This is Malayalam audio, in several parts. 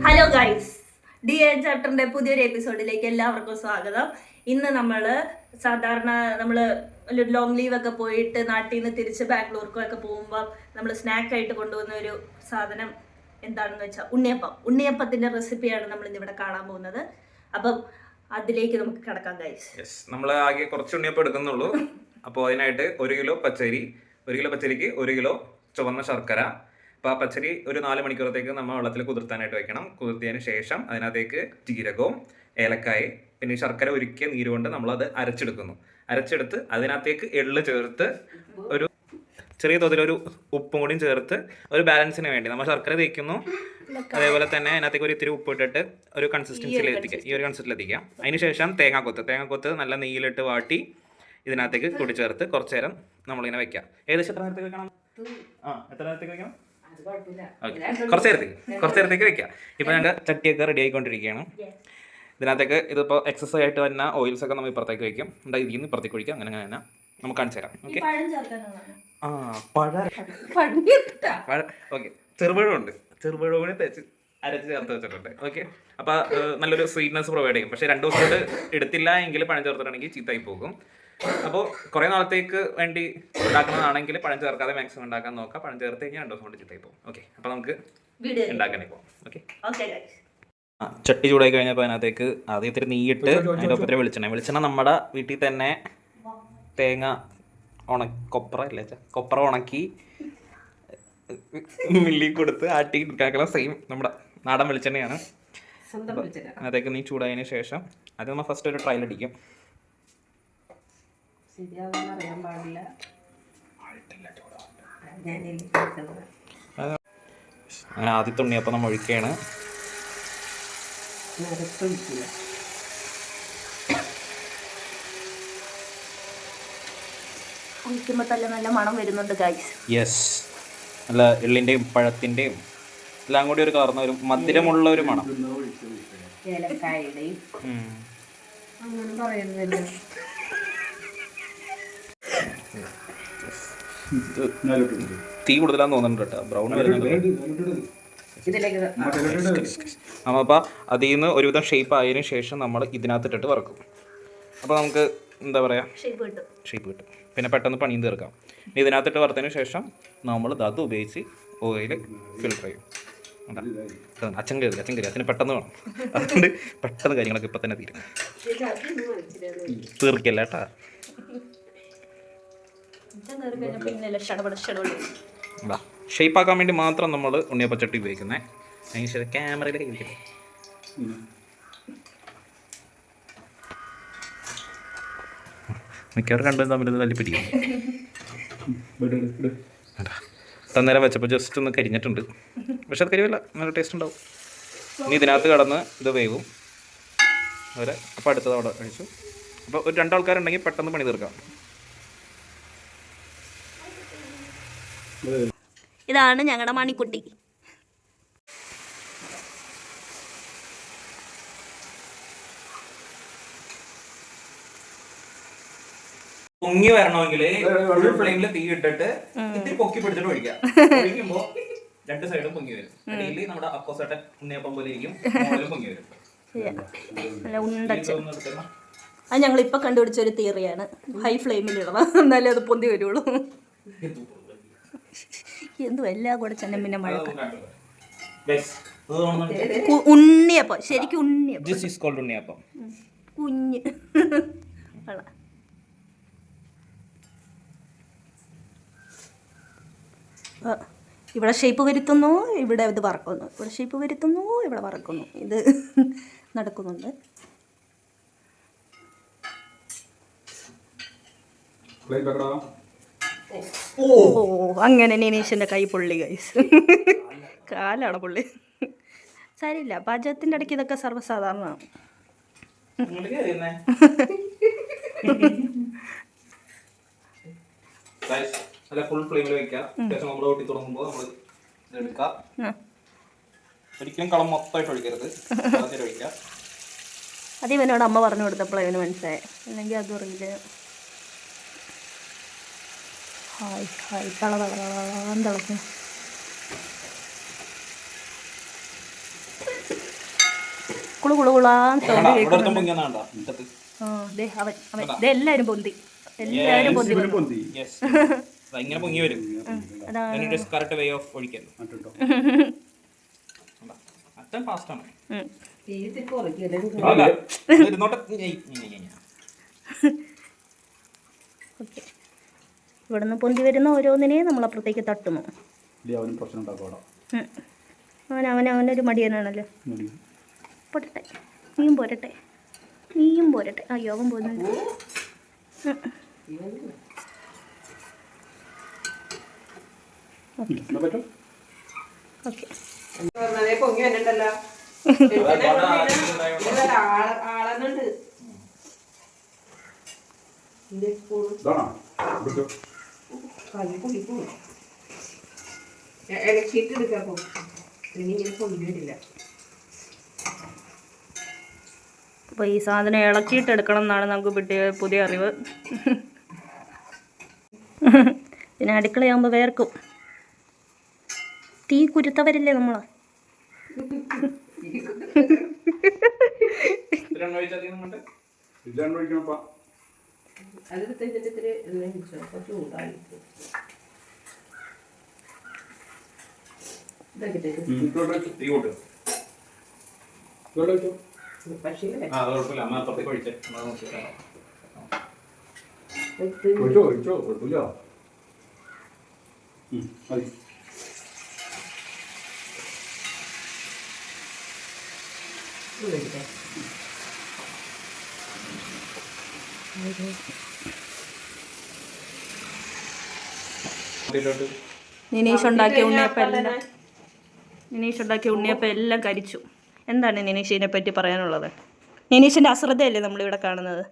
ഹലോ ഗൈസ്, ഡി എ ചാപ്റ്ററിന്റെ പുതിയൊരു എപ്പിസോഡിലേക്ക് എല്ലാവർക്കും സ്വാഗതം. ഇന്ന് സാധാരണ നമ്മൾ ലോങ് ലീവ് ഒക്കെ പോയിട്ട് നാട്ടിൽ നിന്ന് തിരിച്ച് ബാംഗ്ലൂർക്കും ഒക്കെ പോകുമ്പോൾ നമ്മൾ സ്നാക്കായിട്ട് കൊണ്ടുപോകുന്ന ഒരു സാധനം എന്താണെന്ന് വെച്ചാൽ ഉണ്ണിയപ്പത്തിന്റെ റെസിപ്പിയാണ് നമ്മൾ ഇന്നിവിടെ കാണാൻ പോകുന്നത്. അപ്പം അതിലേക്ക് നമുക്ക് കിടക്കാം ഗൈസ്. നമ്മൾ ആകെ കുറച്ച് ഉണ്ണിയപ്പം എടുക്കുന്നുള്ളൂ. അപ്പോൾ അതിനായിട്ട് 1 കിലോ പച്ചരി, 1 കിലോ പച്ചരിക്ക് 1 കിലോ ചുവന്ന ശർക്കര. അപ്പോൾ ആ പച്ചരി ഒരു 4 മണിക്കൂറത്തേക്ക് നമ്മൾ വെള്ളത്തിൽ കുതിർത്താനായിട്ട് വെക്കണം. കുതിർത്തിയതിന് ശേഷം അതിനകത്തേക്ക് ജീരകവും ഏലക്കായും പിന്നെ ശർക്കര ഉരുക്കിയ നീര് കൊണ്ട് നമ്മളത് അരച്ചെടുത്ത് അതിനകത്തേക്ക് എള്ള് ചേർത്ത് ഒരു ചെറിയ തോതിലൊരു ഉപ്പും കൂടിയും ചേർത്ത് ഒരു ബാലൻസിന് വേണ്ടി നമ്മൾ ശർക്കര തേക്കുന്നു. അതേപോലെ തന്നെ അതിനകത്തേക്ക് ഒരു ഇത്തിരി ഉപ്പ് ഇട്ടിട്ട് ഒരു കൺസിസ്റ്റൻസിയിൽ എത്തിക്കാം. അതിനുശേഷം തേങ്ങാക്കൊത്ത് നല്ല നെയ്യിലിട്ട് വാട്ടി ഇതിനകത്തേക്ക് കൂടിച്ചേർത്ത് കുറച്ച് നേരം നമ്മളിങ്ങനെ വെക്കാം. ഏകദേശം എത്ര നേരത്തേക്ക് വെക്കണം? എത്ര നേരത്തേക്ക് വെക്കണം? കുറച്ച് നേരത്തേക്ക് വെക്കാം. ഇപ്പൊ ഞങ്ങൾ ചട്ടിയൊക്കെ റെഡി ആയിക്കൊണ്ടിരിക്കുകയാണ്. ഇതിനകത്തേക്ക് ഇതിപ്പോൾ എക്സസ് ആയിട്ട് വരുന്ന ഓയിൽസ് ഒക്കെ നമ്മൾ ഇപ്പുറത്തേക്ക് വെക്കും. ഇതിൽ നിന്ന് ഇപ്പുറത്തേക്ക് ഒഴിക്കാം. അങ്ങനെ തന്നെ നമുക്ക് കാണിച്ചു തരാം. Okay, okay. ചെറുപഴം കൂടി തേച്ച് അരച്ച് ചേർത്ത് വെച്ചിട്ടുണ്ട്. ഓക്കെ, അപ്പോൾ നല്ലൊരു സ്വീറ്റ്നെസ് പ്രൊവൈഡ് ചെയ്യും. പക്ഷേ 2 ദിവസം കൊണ്ട് എടുത്തില്ല എങ്കിൽ പഴം ചേർത്തിട്ടുണ്ടെങ്കിൽ ചീത്തായി പോകും. അപ്പോൾ കുറേ നാളത്തേക്ക് വേണ്ടി ഉണ്ടാക്കുന്നതാണെങ്കിൽ പഴം ചേർക്കാതെ മാക്സിമം ഉണ്ടാക്കാൻ നോക്കാം. പഴം ചേർത്ത് കഴിഞ്ഞാൽ 2 ദിവസം കൊണ്ട് ചീത്തായി പോകും. ഓക്കെ, അപ്പോൾ നമുക്ക് ഉണ്ടാക്കാനേ പോകാം. ഓക്കെ, ചട്ടി ചൂടായി കഴിഞ്ഞപ്പോൾ അതിനകത്തേക്ക് ആദ്യം ഇത്തിരി നെയ്യിട്ട് അതിൻ്റെ ഒപ്പത്തിരി വെളിച്ചെണ്ണ നമ്മുടെ വീട്ടിൽ തന്നെ തേങ്ങ കൊപ്ര ഉണക്കി മില്ലി കൊടുത്ത് ആട്ടി എടുക്കാനുള്ള സെയിം നമ്മുടെ നാടൻ വെളിച്ചെണ്ണയാണ്. അതിനകത്തേക്ക് നീ ചൂടായതിന് ശേഷം അത് നമ്മൾ ഫസ്റ്റ് ഒരു ട്രയൽ അടിക്കും. അങ്ങനെ ആദ്യത്തെ ഉണ്ണിയപ്പം നമ്മൾ ഒഴിക്കുകയാണ്. ഒഴിക്കുമ്പോൾ തന്നെ നല്ല മണം വരുന്നുണ്ട് ഗൈസ്. യെസ്, നല്ല എള്ളിൻ്റെയും പഴത്തിൻ്റെയും എല്ലാം കൂടി ഒരു കലർന്ന ഒരു മധുരമുള്ള ഒരു മണം. തീ കൂടുതലാന്ന് തോന്നുന്നുണ്ട് കേട്ടോ. ബ്രൗൺ വരുന്നുണ്ട്. അപ്പോൾ അതിൽ നിന്ന് ഒരുവിധം ഷേപ്പ് ആയതിനു ശേഷം നമ്മൾ ഇതിനകത്തിട്ടിട്ട് വറക്കും. അപ്പോൾ നമുക്ക് എന്താ പറയുക, ഷേപ്പ് കിട്ടും. പിന്നെ പെട്ടെന്ന് പണിയും തീർക്കാം. ഇതിനകത്തിട്ട് വറുത്തതിന് ശേഷം നമ്മൾ അത് ഉപയോഗിച്ച് ഓയിൽ ഫിൽട്ടർ ചെയ്യും. അച്ഛൻ കയറി അച്ഛന് പെട്ടെന്ന് വേണം. അതുകൊണ്ട് പെട്ടെന്ന് കാര്യങ്ങളൊക്കെ ഇപ്പം തന്നെ തീർക്കല്ല കേട്ടാ. ഷേപ്പ് ആക്കാൻ വേണ്ടി മാത്രം നമ്മൾ ഉണ്ണിയപ്പച്ചട്ടി ഉപയോഗിക്കുന്നത്. അതിന് ശേഷം ക്യാമറയിലൊക്കെ ഇരിക്കട്ടെ. മിക്കവാറും രണ്ടും തമ്മിൽ തല്ലി പിടിക്കും. തന്നേരം വെച്ചപ്പോൾ ജസ്റ്റ് ഒന്ന് കരിഞ്ഞിട്ടുണ്ട്. പക്ഷെ അത് കരിവില്ല, നല്ല ടേസ്റ്റ് ഉണ്ടാവും. ഇനി ഇതിനകത്ത് കടന്ന് ഇത് വേവും അവരെ. അപ്പോൾ അടുത്തത് അവിടെ കഴിച്ചു. അപ്പോൾ ഒരു 2 ആൾക്കാരുണ്ടെങ്കിൽ പെട്ടെന്ന് പണി തീർക്കാം. ഇതാണ് ഞങ്ങളുടെ മണിക്കുട്ടി. പൊങ്ങി വരണമെങ്കിൽ ഫുൾ ഫ്ലെയിമിൽ തീ ഇട്ടിട്ട് ഇത്തിരി പൊക്കി പിടിച്ചിട്ട് ഒഴിക്കാം. ഒഴിക്കുമ്പോ 2 സൈഡും പൊങ്ങി വരും. അടിയിൽ നമ്മുടെ അപ്പോസട്ടൻ ഉണ്ണിയപ്പം പോലെ ഇരിക്കും, പൊങ്ങി വരും. അത് ഞങ്ങൾ ഇപ്പൊ കണ്ടുപിടിച്ച ഒരു തിയറിയാണ്. ഹൈ ഫ്ലെയിമിൽ ഇടണം, എന്നാലേ അത് പൊന്തി വരുള്ളൂ. എന്തും എല്ലാം കൂടെ ചെന്ന പിന്നെ മഴക്ക ഉണ്ണിയപ്പം, ശരിക്കും ഉണ്ണിയപ്പം കുഞ്ഞ്. ഇവിടെ ഷേപ്പ് വരുത്തുന്നു, ഇവിടെ ഇത് വറക്കുന്നു. ഇവിടെ ഷേപ്പ് വരുത്തുന്നു, ഇവിടെ വറക്കുന്നു. ഇത് നടക്കുന്നുണ്ട്. ഓ, അങ്ങനെ നീനീഷിൻ്റെ കൈ പൊള്ളി ഗൈസ്. കാലാണ് പൊള്ളി. സാരില്ല, പാചകത്തിൻ്റെ ഇടയ്ക്ക് ഇതൊക്കെ സർവ്വസാധാരണമാണ്. ഫുൾ ഫ്ലെയിമിൽ വെക്കാം. ശേഷം നമ്മൾ ഓട്ടി തുടങ്ങുമ്പോൾ നമ്മൾ എടുക്കാം. ഒരിക്കലും കളം മൊത്തമായിട്ട് ഒഴിക്കരുത്, ഒഴിക്കാം. അത് ഇവനോട് അമ്മ പറഞ്ഞു കൊടുത്തപ്പോൾ ഇവന് മനസ്സിലായി, അല്ലെങ്കിൽ അത് അറിയില്ല. ഹായ് ഹായ് തിളക്കും. കുളുകുളാന്ന് സൗണ്ട് കേൾക്കുന്നുണ്ട്. ഇവിടുത്തെ പൊങ്ങിയെന്നാണ്ടാ, ഇന്നത്തെ. ആ ദേ അവൻ ദേ എല്ലാരും പൊന്തി, എല്ലാരും പൊന്തി വന്നു. Yes. ദാ ഇങ്ങനെ പൊങ്ങി വരും. അതാണ് Then it is correct way of ഒഴിക്കൽ. അച്ഛൻ fast ആണ്. അല്ല, ഇത് ഇരുന്നോട്ടെ. ഓക്കെ, ഇവിടുന്ന് പൊന്തി വരുന്ന ഓരോന്നിനെ നമ്മൾ അപ്പുറത്തേക്ക് തട്ടുന്നു. അവനൊരു മടിയനാണല്ലോ. പോരട്ടെ, നീയും പോരട്ടെ, നീയും പോരട്ടെ. അയ്യോ അവൻ പോകുന്നു. ഓക്കെ അപ്പോൾ ഈ സാധനം ഇളക്കിയിട്ട് എടുക്കണം എന്നാണ് നമുക്ക് പുതിയ അറിവ്. പിന്നെ അടുക്കളയാകുമ്പോൾ വേർക്കും. തീ കുരുത്തവരില്ലേ നമ്മൾ. നിനീഷ് ഉണ്ടാക്കിയ ഉണ്ണിയപ്പം എല്ലാം കരിച്ചു. എന്താണ് നിനീഷിനെ പറ്റി പറയാനുള്ളത്? നിനീഷിന്റെ അശ്രദ്ധയല്ലേ നമ്മളിവിടെ കാണുന്നത്?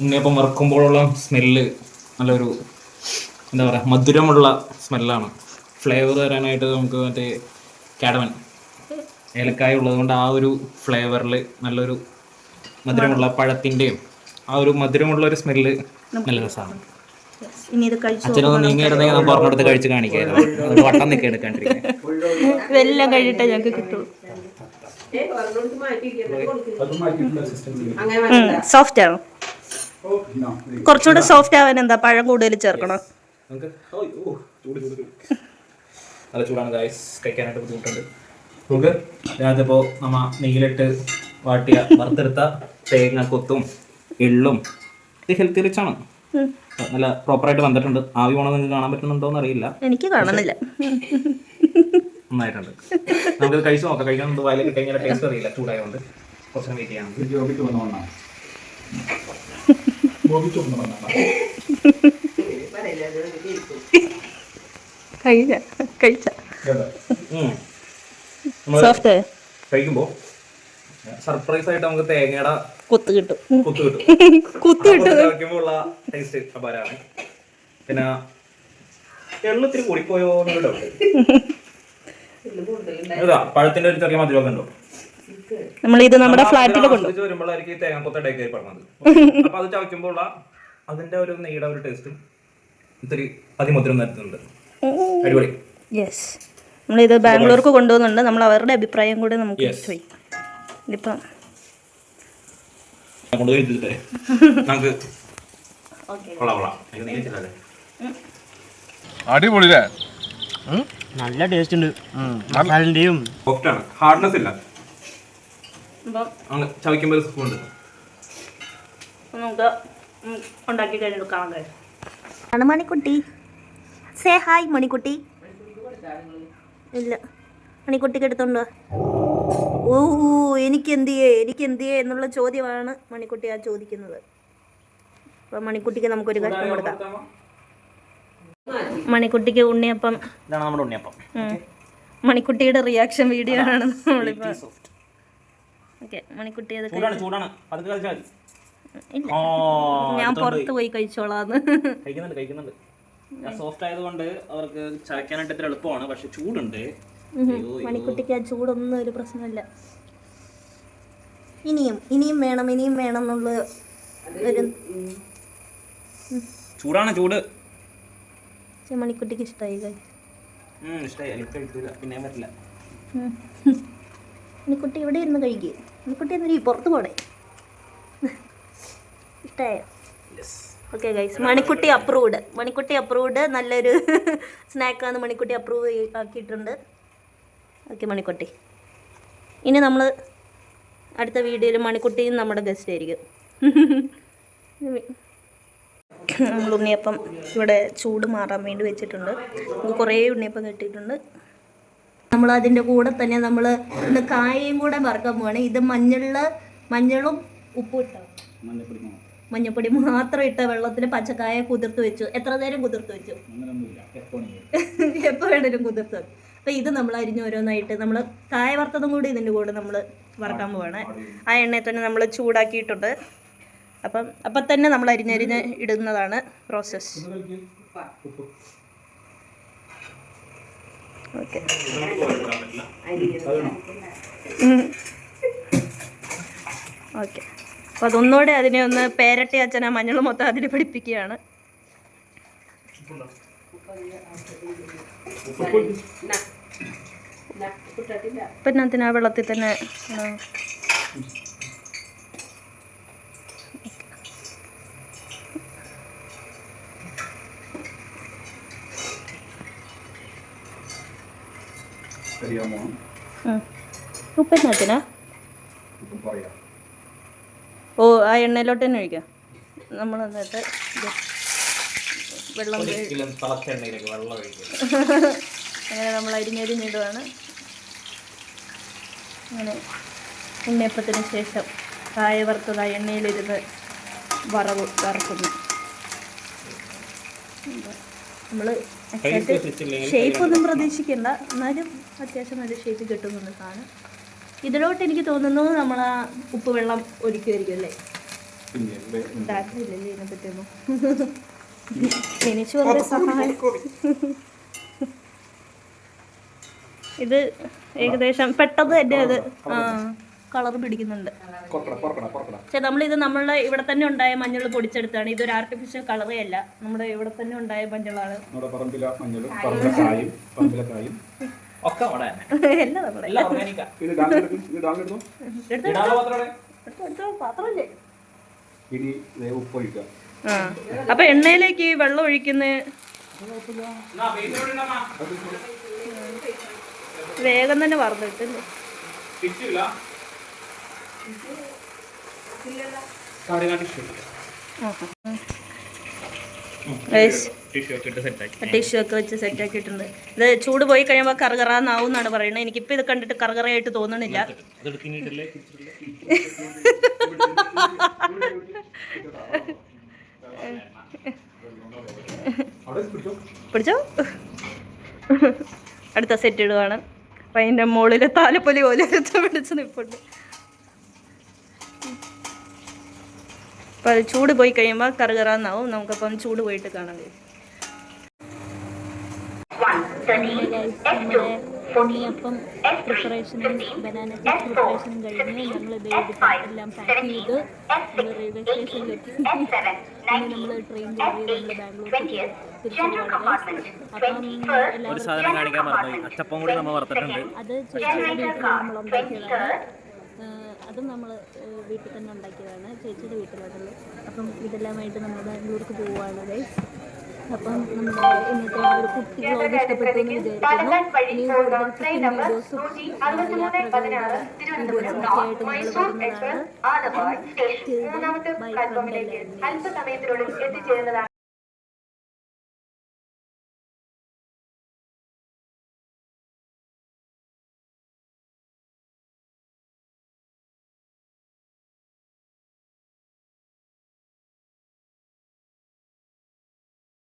ഉണ്ണിയപ്പം വറുക്കുമ്പോഴുള്ള സ്മെല്ല് നല്ലൊരു എന്താ പറയുക, മധുരമുള്ള സ്മെല്ലാണ്. ഫ്ലേവർ തരാനായിട്ട് നമുക്ക് മറ്റേ കാഡമൻ ഏലക്കായ ഉള്ളതുകൊണ്ട് ആ ഒരു ഫ്ലേവറിൽ നല്ലൊരു മധുരമുള്ള പഴത്തിൻ്റെയും ആ ഒരു മധുരമുള്ള ഒരു സ്മെല്ല് നല്ല രസമാണ്. അച്ഛനൊന്ന് നീങ്ങിയിരുന്നെങ്കിൽ നമുക്ക് പറഞ്ഞെടുത്ത് കഴിച്ച് കാണിക്കായിരുന്നു. അത് വട്ടം നിൽക്കി എടുക്കാണ്ടിരിക്കാൻ ഇതെല്ലാം കഴിഞ്ഞിട്ടേ ഞങ്ങൾക്ക് കിട്ടുള്ളൂ. സോഫ്റ്റ് ആണോ? കുറച്ചുകൂടെ സോഫ്റ്റ് ആവാൻ എന്താ പഴം കൂടുതൽ ചേർക്കണം? നല്ല ചൂടാണ് ഗൈസ്, കഴിക്കാനായിട്ട് ബുദ്ധിമുട്ടുണ്ട്. നമുക്ക് രാത്രിപ്പോൾ നമ്മ നെയ്യിലിട്ട് വാട്ടിയ വറുത്തെടുത്ത തേങ്ങ കൊത്തും എള്ളും ഇത് ഹെൽത്തി റിച്ച് ആണ്. നല്ല പ്രോപ്പറായിട്ട് വന്നിട്ടുണ്ട്. ആവി പോണത് നിങ്ങൾക്ക് കാണാൻ പറ്റുന്നുണ്ടോന്ന് അറിയില്ല, എനിക്ക് കാണുന്നില്ല. നന്നായിട്ടുണ്ട്. നമുക്കിത് കഴിച്ച് നോക്കാം. കഴിക്കാൻ മുമ്പ് വയലിൽ കഴിഞ്ഞാൽ ടേസ്റ്റ് അറിയില്ല, ചൂടായതുകൊണ്ട് കുറച്ച് വെയിറ്റ് ചെയ്യാം. കഴിക്കുമ്പോ സർപ്രൈസ് ആയിട്ട് നമുക്ക് തേങ്ങയുടെ കുത്ത് കിട്ടും. കഴിക്കുമ്പോഴുള്ള ടേസ്റ്റ് അപാരാണ്. പിന്നെ എള്ളത്തിരി കൂടിപ്പോയോ എന്നൊരു ഡൗട്ട്. പഴത്തിന്റെ ഒരു ചെറിയ മധുരമൊക്കെ ഉണ്ടോ? നമ്മളിത് നമ്മുടെ ഫ്ലാറ്റിൽ വരുമ്പോഴായിരിക്കും തേങ്ങാക്കൊത്തടേ കയറി പറഞ്ഞത്. അപ്പൊ അത് ചവയ്ക്കുമ്പോൾ അതിന്റെ ഒരു നെയ്യുടെ ഒരു ടേസ്റ്റ് ഇത്തിരി അതിമധുരം നിർത്തുന്നുണ്ട്. അടിപൊളി. യെസ്, നമ്മളിത് ബാംഗ്ലൂർക്ക് കൊണ്ടുപോകുന്നുണ്ട്. നമ്മൾ അവരുടെ അഭിപ്രായം കൂടെ നമുക്ക് ഇതിപ്പം അടിപൊളി, നല്ല ടേസ്റ്റ് ഉണ്ട്. മസാലന്റെയും സോഫ്റ്റ് ആണ്, ഹാർഡ്നെസ് ഇല്ല. ചവയ്ക്കുമ്പോൾ സ്പൂൺ നമുക്ക് ഉണ്ടാക്കി കഴിഞ്ഞെടുക്കാം. Manikutty say hi. മണിക്കുട്ടി ഇല്ല, മണിക്കുട്ടിക്ക് എടുത്തോണ്ട് ഓ എനിക്കെന്തിയേ എന്നുള്ള ചോദ്യമാണ് മണിക്കുട്ടി ആ ചോദിക്കുന്നത്. അപ്പം മണിക്കുട്ടിക്ക് നമുക്കൊരു കഷ്ണം കൊടുക്കാം. മണിക്കുട്ടിക്ക് ഉണ്ണിയപ്പം. ഇതാണ് നമ്മുടെ ഉണ്ണിയപ്പം. മണിക്കുട്ടിയുടെ റിയാക്ഷൻ വീഡിയോ ആണ് നമ്മളിപ്പോൾ. ഓക്കെ, മണിക്കുട്ടി അത് ഇല്ല, ഞാൻ പുറത്ത് പോയി കഴിച്ചോളാന്ന്. കഴിക്കുന്നുണ്ട്. സോഫ്റ്റ് ആയതുകൊണ്ട് അവർക്ക് ചവയ്ക്കാനായിട്ട് ഇത്ര എളുപ്പമാണ്. പക്ഷെ ചൂടുണ്ട്. മണിക്കുട്ടിക്ക് ആ ചൂടൊന്നും ഒരു പ്രശ്നമില്ല. ഇനിയും വേണം എന്നുള്ള ഒരു ചൂടാണ് ചൂട്. മണിക്കുട്ടിക്ക് ഇഷ്ടമായി ഇഷ്ടമായി. പിന്നെ പറ്റില്ല. മണിക്കുട്ടി ഇവിടെ ഇരുന്ന് കഴിക്കുക. മണിക്കുട്ടി എന്നൊരു പുറത്ത് പോണേ. ഇഷ്ടമായോ? ഓക്കെ ഗൈസ്, മണിക്കുട്ടി അപ്രൂവ്ഡ് നല്ലൊരു സ്നാക്കാണ്. മണിക്കുട്ടി അപ്രൂവ് ആക്കിയിട്ടുണ്ട്. ഓക്കെ മണിക്കുട്ടി, ഇനി നമ്മൾ അടുത്ത വീഡിയോയിൽ മണിക്കുട്ടിയും നമ്മുടെ ഗസ്റ്റ് ആയിരിക്കും. നമ്മൾ ഉണ്ണിയപ്പം ഇവിടെ ചൂട് മാറാൻ വേണ്ടി വെച്ചിട്ടുണ്ട്. നമുക്ക് കുറേ ഉണ്ണിയപ്പം കിട്ടിയിട്ടുണ്ട്. നമ്മൾ അതിൻ്റെ കൂടെ തന്നെ നമ്മൾ ഇന്ന് കായയും കൂടെ വറുക്കാൻ പോവാണ്. ഇത് മഞ്ഞളും ഉപ്പും ഇട്ടോ, മഞ്ഞപ്പൊടി മാത്രം ഇട്ട വെള്ളത്തിൽ പച്ചക്കായ കുതിർത്ത് വെച്ചു. എത്ര നേരം കുതിർത്ത് വെച്ചു? എപ്പോൾ വേണേലും കുതിർത്ത് വെച്ചു. അപ്പോൾ ഇത് നമ്മൾ അരിഞ്ഞ് ഓരോന്നായിട്ട് നമ്മൾ കായ വറുത്തതും കൂടി ഇതിൻ്റെ കൂടെ നമ്മൾ വറുക്കാൻ പോവാണ്. ആ എണ്ണയിൽ തന്നെ നമ്മൾ ചൂടാക്കിയിട്ടുണ്ട്. അപ്പം തന്നെ നമ്മൾ അരിഞ്ഞരിഞ്ഞ് ഇടുന്നതാണ് പ്രോസസ്സ്. Okay, okay. അപ്പോൾ അതൊന്നുകൂടെ അതിനെ ഒന്ന് പേരട്ടി അച്ഛൻ ആ മഞ്ഞൾ മൊത്തം അതിൽ പിടിപ്പിക്കുകയാണ്. പിന്നെ അതിന് ആ വെള്ളത്തിൽ തന്നെ ഉപ്പിനകത്തിനാ? ഓ, ആ എണ്ണയിലോട്ട് തന്നെ ഒഴിക്കാം. നമ്മൾ എന്നിട്ട് വെള്ളം അങ്ങനെ നമ്മൾ അരിഞ്ഞരിഞ്ഞിടുവാണ്. അങ്ങനെ ഉണ്ണിയപ്പത്തിന് ശേഷം കായ വറുത്തതായ എണ്ണയിലിരുന്ന് വറക്കുന്നു. നമ്മൾ ഷേപ്പൊന്നും പ്രതീക്ഷിക്കണ്ട, എന്നാലും അത്യാവശ്യം നല്ല ഷേപ്പ് കിട്ടുന്നുണ്ട് സാധനം. ഇതിലോട്ട് എനിക്ക് തോന്നുന്നു നമ്മൾ ആ ഉപ്പ് വെള്ളം ഒഴിക്കുമായിരിക്കും അല്ലേ? ഇല്ലല്ലേ ഇതിനെ പറ്റിയൊന്നും എനിക്ക് വളരെ സഹായം. ഇത് ഏകദേശം പെട്ടെന്ന് തന്നെ അത് കളർ പിടിക്കുന്നുണ്ട്. പക്ഷെ നമ്മളിത് നമ്മളുടെ ഇവിടെ തന്നെ ഉണ്ടായ മഞ്ഞൾ പൊടിച്ചെടുത്താണ്. ഇതൊരു ആർട്ടിഫിഷ്യൽ കളറേ അല്ല, നമ്മുടെ ഇവിടെ തന്നെ ഉണ്ടായ മഞ്ഞളാണ്. പാത്രമല്ലേ? അപ്പൊ എണ്ണയിലേക്ക് ഈ വെള്ളം ഒഴിക്കുന്ന വേഗം തന്നെ വറന്നിട്ടല്ലേ? ടിഷ്യൂ ഒക്കെ വെച്ച് സെറ്റ് ആക്കിയിട്ടുണ്ട്. ഇത് ചൂട് പോയി കഴിയുമ്പോൾ കറകറാന്നാവും എന്നാണ് പറയുന്നത്. എനിക്കിപ്പോൾ ഇത് കണ്ടിട്ട് കറകറയായിട്ട് തോന്നണില്ല. പിടിച്ചോ? അടുത്ത സെറ്റ് ഇടുവാണ്. അപ്പം അതിൻ്റെ മുകളിൽ താലപ്പൊലി പോലെ പിടിച്ച് നിൽപ്പുണ്ട്. അപ്പം അത് ചൂട് പോയി കഴിയുമ്പോൾ കറുകറാന്നാവും. നമുക്കപ്പം ചൂട് പോയിട്ട് കാണാൻ കഴിയും. ഉണ്ണിയപ്പം പ്രിപ്പറേഷനും ബനാന കേക്ക് പ്രിപ്പറേഷനും കഴിഞ്ഞ് ഞങ്ങൾ എല്ലാം പാക്ക് ചെയ്ത് നമ്മൾ റെയിൽവേ സ്റ്റേഷനിലെത്തി. പിന്നെ നമ്മൾ ട്രെയിൻ കയറി നമ്മൾ ബാംഗ്ലൂരിലേക്ക് തിരിച്ചു പോവാണ്. അപ്പം അത് ചേച്ചിയുടെ വീട്ടിൽ നമ്മൾ ഉണ്ടാക്കിയതാണ്. അതും നമ്മൾ വീട്ടിൽ തന്നെ ഉണ്ടാക്കിയതാണ്, ചേച്ചിയുടെ വീട്ടിലാണുള്ളത്. അപ്പം ഇതെല്ലാമായിട്ട് നമ്മൾ ബാംഗ്ലൂർക്ക് പോവുകയാണ് ഗൈസ്. അപ്പം നമ്മുടെ ഇന്നത്തെ ഒരു കുട്ടി വ്ലോഗ് ഇഷ്ടപ്പെട്ടു എന്ന് വിചാരിക്കുന്നു. ഇനി കൂടുതൽ കുക്കിംഗ് വീഡിയോസും യാത്രകളുടെ വീഡിയോസും ഒക്കെ ആയിട്ട് നമ്മൾ വരുന്നതാണ്. Bye from Delhi.